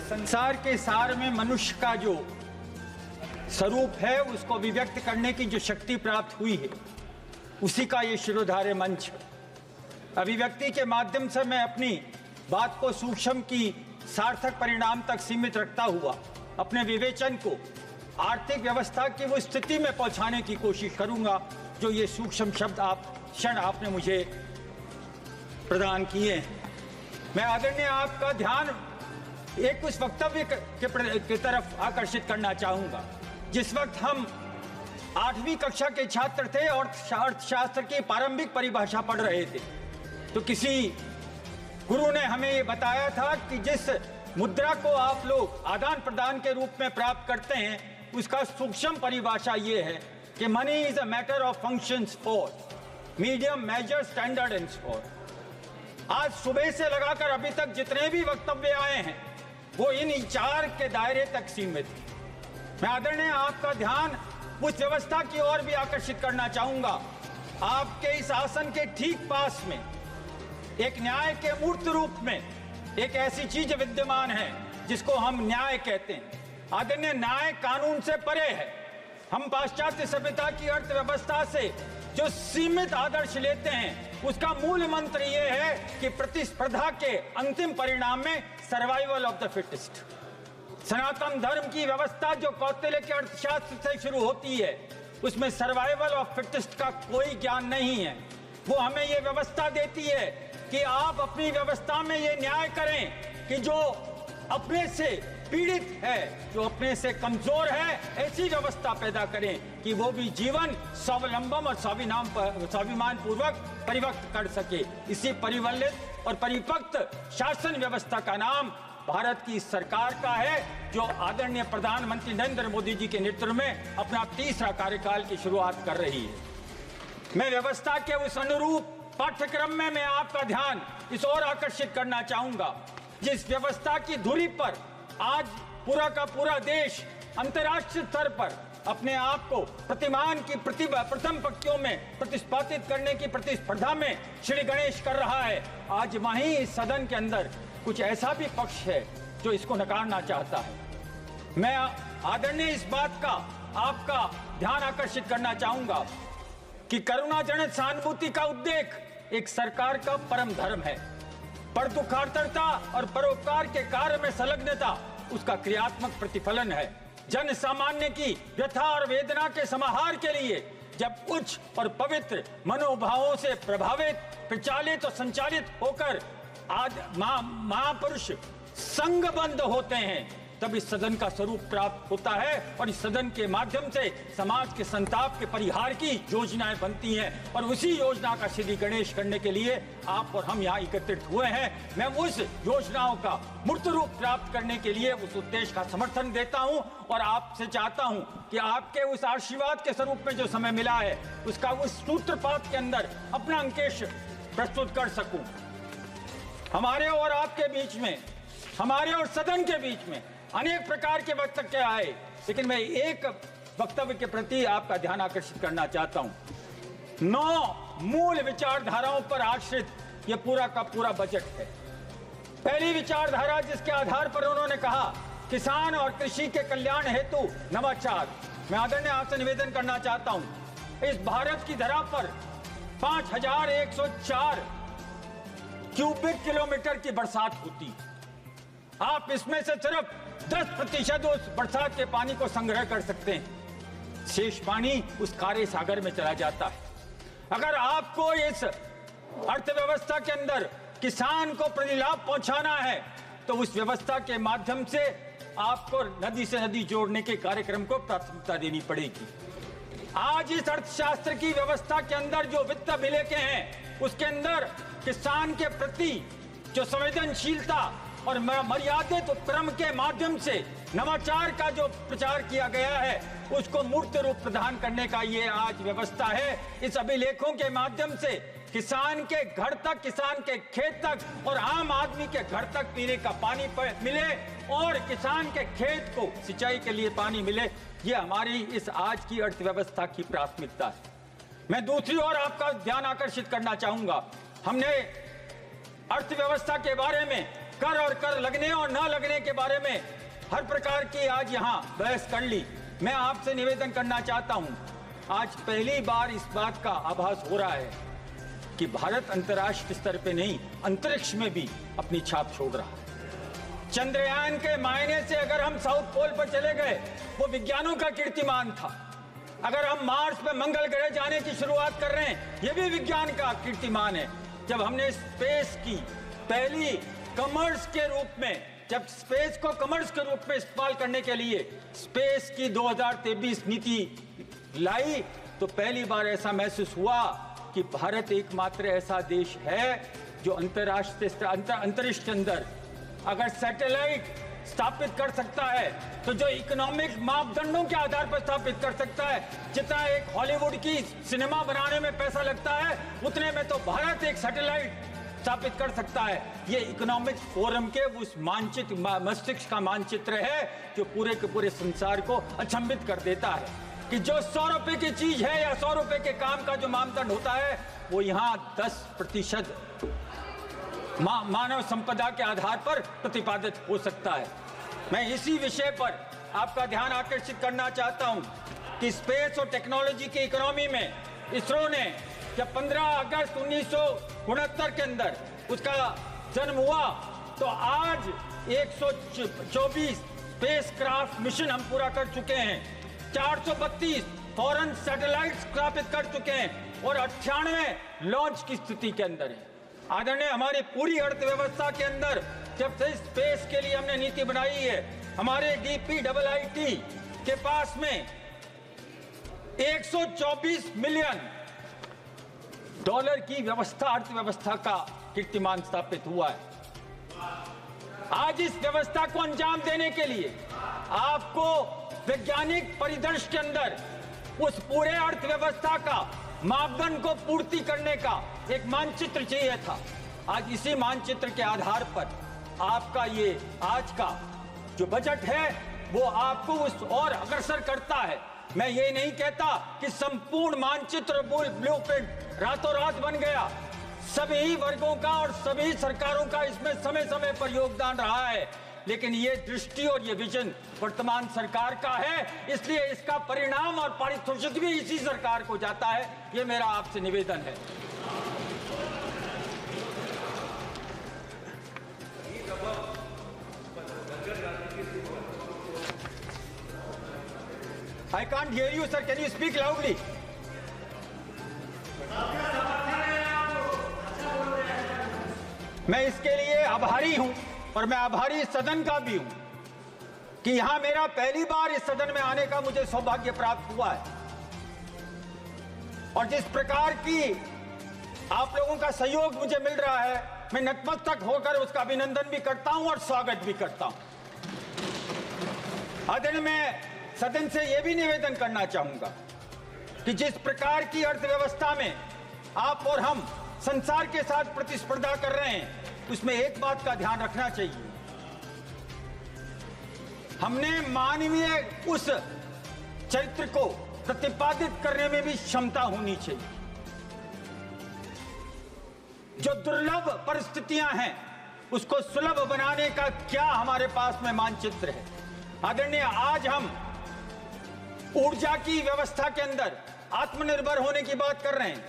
संसार के सार में मनुष्य का जो स्वरूप है उसको अभिव्यक्त करने की जो शक्ति प्राप्त हुई है, उसी का ये शिरोधार्य मंच। अभिव्यक्ति के माध्यम से मैं अपनी बात को सूक्ष्म की सार्थक परिणाम तक सीमित रखता हुआ अपने विवेचन को आर्थिक व्यवस्था की वो स्थिति में पहुंचाने की कोशिश करूंगा जो ये सूक्ष्म शब्द क्षण आपने मुझे प्रदान किए हैं। मैं आदरणीय आपका ध्यान एक उस वक्तव्य के तरफ आकर्षित करना चाहूंगा। जिस वक्त हम 8वीं कक्षा के छात्र थे और अर्थशास्त्र की प्रारंभिक परिभाषा पढ़ रहे थे, तो किसी गुरु ने हमें ये बताया था कि जिस मुद्रा को आप लोग आदान प्रदान के रूप में प्राप्त करते हैं, उसका सूक्ष्म परिभाषा ये है कि money is a matter of functions for medium measure standard and for. आज सुबह से लगाकर अभी तक जितने भी वक्तव्य आए हैं वो इन 4 के दायरे तक सीमित है। मैं आदरणीय आपका ध्यान उस व्यवस्था की ओर भी आकर्षित करना चाहूंगा। आपके इस आसन के ठीक पास में एक न्याय के मूर्त रूप में एक ऐसी चीज विद्यमान है जिसको हम न्याय कहते हैं। आदरणीय, न्याय कानून से परे है। हम पाश्चात्य सभ्यता की अर्थव्यवस्था से जो सीमित आदर्श लेते हैं उसका मूल मंत्र यह है कि प्रतिस्पर्धा के अंतिम परिणाम में सर्वाइवल ऑफ द फिटेस्ट। सनातन धर्म की व्यवस्था जो कौटिल्य के अर्थशास्त्र से शुरू होती है, उसमें सर्वाइवल ऑफ फिटेस्ट का कोई ज्ञान नहीं है। वो हमें ये व्यवस्था देती है कि आप अपनी व्यवस्था में ये न्याय करें कि जो अपने से पीड़ित है, जो अपने से कमजोर है, ऐसी व्यवस्था पैदा करें कि वो भी जीवन स्वावलंबन और स्वाभिमान पूर्वक परिवक्त कर सके। इसी परिवलित और परिपक्व शासन व्यवस्था का नाम भारत की सरकार का है, जो आदरणीय प्रधानमंत्री नरेंद्र मोदी जी के नेतृत्व में अपना 3रा कार्यकाल की शुरुआत कर रही है। मैं व्यवस्था के उस अनुरूप पाठ्यक्रम में मैं आपका ध्यान इस ओर आकर्षित करना चाहूंगा, जिस व्यवस्था की धुरी पर आज पूरा का पूरा देश अंतर्राष्ट्रीय स्तर पर अपने आप को प्रतिमान की प्रथम पंक्तियों में प्रतिस्पर्धित करने की प्रतिस्पर्धा में श्री गणेश कर रहा है। आज वहीं इस सदन के अंदर कुछ ऐसा भी पक्ष है जो इसको नकारना चाहता है। मैं आदरणीय इस बात का आपका ध्यान आकर्षित करना चाहूंगा कि करुणाजनक सहानुभूति का उद्देश्य एक सरकार का परम धर्म है। पर दुखार्तता और परोपकार के कार्य में संलग्नता उसका क्रियात्मक प्रतिफलन है। जन सामान्य की व्यथा और वेदना के समाहार के लिए जब उच्च और पवित्र मनोभावों से प्रभावित, प्रचालित और संचालित होकर आज महापुरुष संघबद्ध होते हैं, तब इस सदन का स्वरूप प्राप्त होता है और इस सदन के माध्यम से समाज के संताप के परिहार की योजनाएं बनती हैं। और उसी योजना का श्री गणेश करने के लिए आप और हम यहाँ एकत्रित हुए हैं। मैं उस योजनाओं का मूर्त रूप प्राप्त करने के लिए उस उद्देश्य का समर्थन देता हूं और आपसे चाहता हूं कि आपके उस आशीर्वाद के स्वरूप में जो समय मिला है उसका उस सूत्रपात के अंदर अपना अंकेश प्रस्तुत कर सकूं। हमारे और आपके बीच में, हमारे और सदन के बीच में अनेक प्रकार के वक्तव्य आए, लेकिन मैं एक वक्तव्य के प्रति आपका ध्यान आकर्षित करना चाहता हूं। 9 मूल विचारधाराओं पर आश्रित यह पूरा का पूरा बजट है। पहली विचारधारा जिसके आधार पर उन्होंने कहा किसान और कृषि के कल्याण हेतु नवाचार। मैं आदरणीय आपसे निवेदन करना चाहता हूं, इस भारत की धरा पर 5104 क्यूबिक किलोमीटर की बरसात होती। आप इसमें से सिर्फ 10% उस बरसात के पानी को संग्रह कर सकते हैं, शेष पानी उस कार्य सागर में चला जाता है। अगर आपको इस अर्थव्यवस्था के अंदर किसान को प्रतिलाभ पहुंचाना है तो उस व्यवस्था के माध्यम से आपको नदी से नदी जोड़ने के कार्यक्रम को प्राथमिकता देनी पड़ेगी। आज इस अर्थशास्त्र की व्यवस्था के अंदर जो वित्त अभिलेख हैं उसके अंदर किसान के प्रति जो संवेदनशीलता और मर्यादित उपक्रम के माध्यम से नवाचार का जो प्रचार किया गया है उसको मूर्त रूप प्रदान करने का ये आज व्यवस्था है। इस अभिलेखों के माध्यम से किसान के घर तक, किसान के खेत तक और आम आदमी के घर तक पीने का पानी मिले और किसान के खेत को सिंचाई के लिए पानी मिले, ये हमारी इस आज की अर्थव्यवस्था की प्राथमिकता है। मैं दूसरी ओर आपका ध्यान आकर्षित करना चाहूंगा। हमने अर्थव्यवस्था के बारे में कर और कर लगने और न लगने के बारे में हर प्रकार की आज यहाँ बहस कर ली। मैं आपसे निवेदन करना चाहता हूँ, आज पहली बार इस बात का आभास हो रहा है कि भारत अंतर्राष्ट्रीय स्तर पे नहीं, अंतरिक्ष में भी अपनी छाप छोड़ रहा है। चंद्रयान के मायने से अगर हम साउथ पोल पर चले गए, वो विज्ञानों का कीर्तिमान था। अगर हम मार्स पे मंगल ग्रह जाने की शुरुआत कर रहे हैं, ये भी विज्ञान का कीर्तिमान है। जब हमने स्पेस की पहली कॉमर्स के रूप में, जब स्पेस को कॉमर्स के रूप में इस्तेमाल करने के लिए स्पेस की 2023 नीति लाई, तो पहली बार ऐसा महसूस हुआ कि भारत एकमात्र ऐसा देश है जो अंतरिक्ष के अंदर अगर सैटेलाइट स्थापित कर सकता है, तो जो इकोनॉमिक मापदंडों के आधार पर स्थापित कर सकता है। जितना एक हॉलीवुड की सिनेमा बनाने में पैसा लगता है, उतने में तो भारत एक सैटेलाइट स्थापित कर सकता है। ये इकोनॉमिक फोरम के उस मानचित्र, मस्तिष्क का मानचित्र है जो पूरे के पूरे संसार को अचंभित कर देता है कि जो 100 रुपए की चीज है या 100 रुपए के काम का जो मापदंड होता है, वो यहाँ 10% मानव संपदा के आधार पर प्रतिपादित हो सकता है। मैं इसी विषय पर आपका ध्यान आकर्षित करना चाहता हूं कि स्पेस और टेक्नोलॉजी की इकोनॉमी में इसरो ने जब 15 अगस्त 1969 के अंदर उसका जन्म हुआ, तो आज 124 स्पेस क्राफ्ट मिशन हम पूरा कर चुके हैं, 432 फॉरेन सैटेलाइट स्थापित कर चुके हैं और 98 लॉन्च की स्थिति के अंदर है। आदरणीय, हमारी पूरी अर्थव्यवस्था के अंदर जब से स्पेस के लिए हमने नीति बनाई है, हमारे DPIIT के पास में $124 मिलियन की व्यवस्था, अर्थव्यवस्था का कीर्तिमान स्थापित हुआ है। आज इस व्यवस्था को अंजाम देने के लिए आपको वैज्ञानिक परिदृश्य के अंदर उस पूरे अर्थव्यवस्था का मापदंड को पूर्ति करने का एक मानचित्र चाहिए था। आज इसी मानचित्र के आधार पर आपका ये आज का जो बजट है, वो आपको उस और अग्रसर करता है। मैं ये नहीं कहता कि संपूर्ण मानचित्र ब्लूप्रिंट रातों रात बन गया। सभी वर्गों का और सभी सरकारों का इसमें समय समय पर योगदान रहा है, लेकिन ये दृष्टि और ये विजन वर्तमान सरकार का है, इसलिए इसका परिणाम और पारितोषिक भी इसी सरकार को जाता है। ये मेरा आपसे निवेदन है। I can't hear you, sir. Can you speak loudly? मैं इसके लिए आभारी हूं और मैं आभारी सदन का भी हूं कि यहां मेरा पहली बार इस सदन में आने का मुझे सौभाग्य प्राप्त हुआ है और जिस प्रकार की आप लोगों का सहयोग मुझे मिल रहा है, मैं नतमस्तक होकर उसका अभिनंदन भी करता हूं और स्वागत भी करता हूं। आदरणीय, मैं सदन से यह भी निवेदन करना चाहूंगा कि जिस प्रकार की अर्थव्यवस्था में आप और हम संसार के साथ प्रतिस्पर्धा कर रहे हैं, उसमें एक बात का ध्यान रखना चाहिए। हमने मानवीय उस चरित्र को प्रतिपादित करने में भी क्षमता होनी चाहिए। जो दुर्लभ परिस्थितियां हैं, उसको सुलभ बनाने का क्या हमारे पास में मानचित्र है। आदरणीय, आज हम ऊर्जा की व्यवस्था के अंदर आत्मनिर्भर होने की बात कर रहे हैं।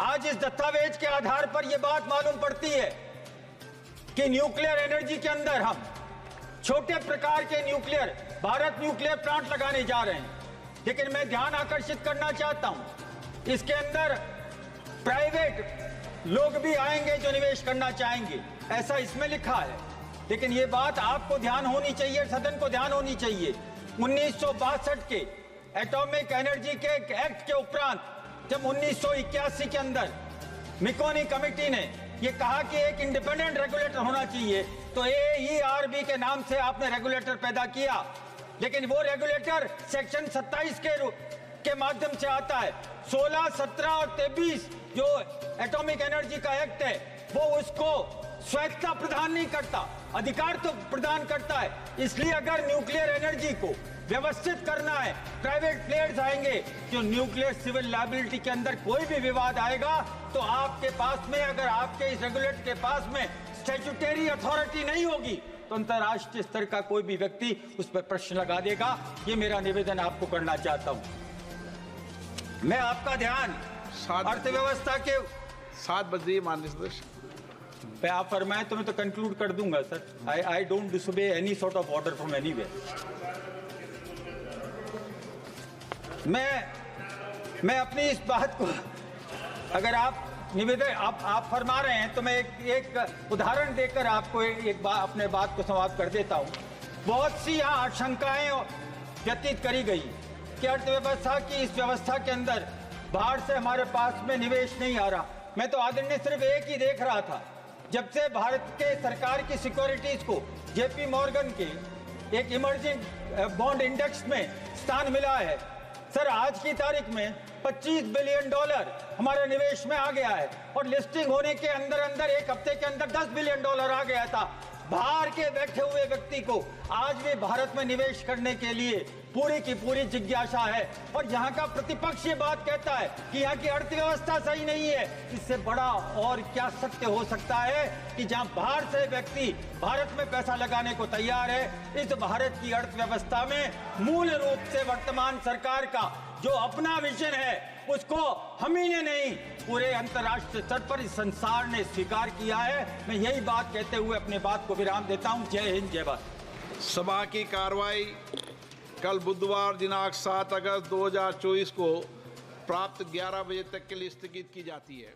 आज इस दस्तावेज के आधार पर यह बात मालूम पड़ती है कि न्यूक्लियर एनर्जी के अंदर हम छोटे प्रकार के भारत न्यूक्लियर प्लांट लगाने जा रहे हैं, लेकिन मैं ध्यान आकर्षित करना चाहता हूं, इसके अंदर प्राइवेट लोग भी आएंगे जो निवेश करना चाहेंगे, ऐसा इसमें लिखा है। लेकिन ये बात आपको ध्यान होनी चाहिए, सदन को ध्यान होनी चाहिए। 1962 के एटॉमिक एनर्जी के एक्ट के उपरांत जब 1981 के अंदर मिकोनी कमेटी ने ये कहा कि एक इंडिपेंडेंट रेगुलेटर होना चाहिए, तो AERB के नाम से आपने रेगुलेटर पैदा किया। लेकिन वो रेगुलेटर सेक्शन 27 के माध्यम से आता है। 16, 17 और 23 जो एटॉमिक एनर्जी का एक्ट है, वो उसको स्वायत्तता प्रदान नहीं करता, अधिकार तो प्रदान करता है। इसलिए अगर न्यूक्लियर एनर्जी को व्यवस्थित करना है, प्राइवेट प्लेयर्स आएंगे, जो न्यूक्लियर सिविल लायबिलिटी के अंदर कोई भी विवाद आएगा, तो आपके पास में, अगर आपके इस रेगुलेटर के पास में स्टैट्यूटरी अथॉरिटी नहीं होगी तो अंतर्राष्ट्रीय स्तर का कोई भी व्यक्ति उस पर प्रश्न लगा देगा। ये मेरा निवेदन आपको करना चाहता हूं। मैं आपका ध्यान अर्थव्यवस्था के 7 बजे माननीय सदस्य। आप फरमाएं तो मैं तो कंक्लूड कर दूंगा sir. I don't disobey any sort of order from anywhere. मैं अपनी इस बात को, अगर आप निवेदन आप फरमा रहे हैं तो मैं एक उदाहरण देकर आपको अपने बात को समाप्त कर देता हूं। बहुत सी यहाँ आशंकाएं व्यतीत करी गई कि अर्थव्यवस्था की इस व्यवस्था के अंदर बाहर से हमारे पास में निवेश नहीं आ रहा। मैं तो आदरणीय सिर्फ एक ही देख रहा था, जब से भारत के सरकार की सिक्योरिटीज को जेपी मॉर्गन के एक इमर्जिंग बॉन्ड इंडेक्स में स्थान मिला है। सर, आज की तारीख में $25 बिलियन हमारे निवेश में आ गया है और लिस्टिंग होने के अंदर अंदर एक हफ्ते के अंदर $10 बिलियन आ गया था। बाहर के बैठे हुए व्यक्ति को आज भी भारत में निवेश करने के लिए पूरी की पूरी जिज्ञासा है और यहाँ का प्रतिपक्ष ये बात कहता है कि यहाँ की अर्थव्यवस्था सही नहीं है। इससे बड़ा और क्या सत्य हो सकता है कि जहाँ बाहर से व्यक्ति भारत में पैसा लगाने को तैयार है। इस भारत की अर्थव्यवस्था में मूल रूप से वर्तमान सरकार का जो अपना विजन है उसको हम ही ने नहीं, पूरे अंतर्राष्ट्रीय स्तर पर इस संसार ने स्वीकार किया है। मैं यही बात कहते हुए अपनी बात को विराम देता हूं। जय हिंद, जय भारत। सभा की कार्रवाई कल बुधवार दिनांक 7 अगस्त 2024 को प्राप्त 11 बजे तक के लिए स्थगित की जाती है।